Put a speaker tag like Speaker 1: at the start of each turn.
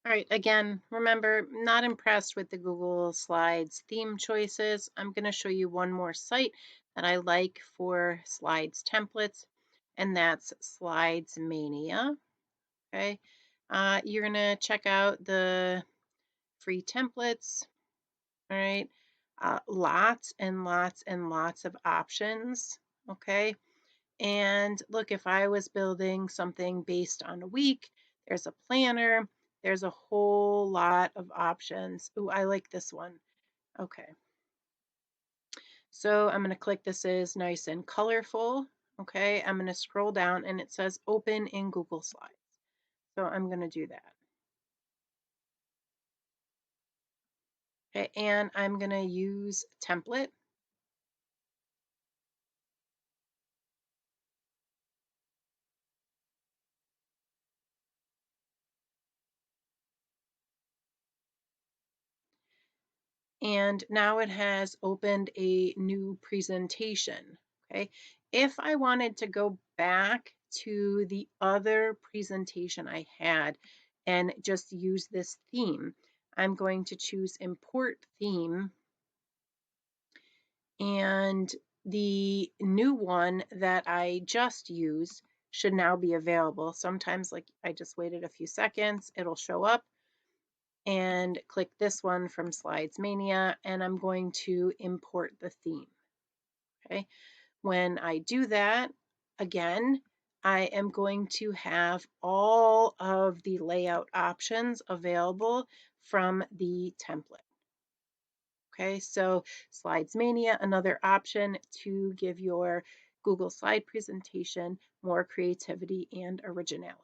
Speaker 1: All right, again, remember, not impressed with the Google Slides theme choices. I'm going to show you one more site that I like for slides templates, and that's Slides Mania. Okay, you're going to check out the free templates. All right, lots and lots and lots of options. Okay, and look, if I was building something based on a week, there's a planner, there's a whole lot of options. Ooh, I like this one. Okay. So I'm going to click this is nice and colorful. Okay. I'm going to scroll down and it says open in Google Slides. So I'm going to do that. Okay. And I'm going to use template. And now it has opened a new presentation. Okay, if I wanted to go back to the other presentation I had and just use this theme, I'm going to choose import theme, and the new one that I just used should now be available. Sometimes, like I just waited a few seconds, it'll show up, and click this one from Slides Mania, and I'm going to import the theme. Okay, when I do that, again, I am going to have all of the layout options available from the template. Okay, so Slides Mania, another option to give your Google slide presentation more creativity and originality.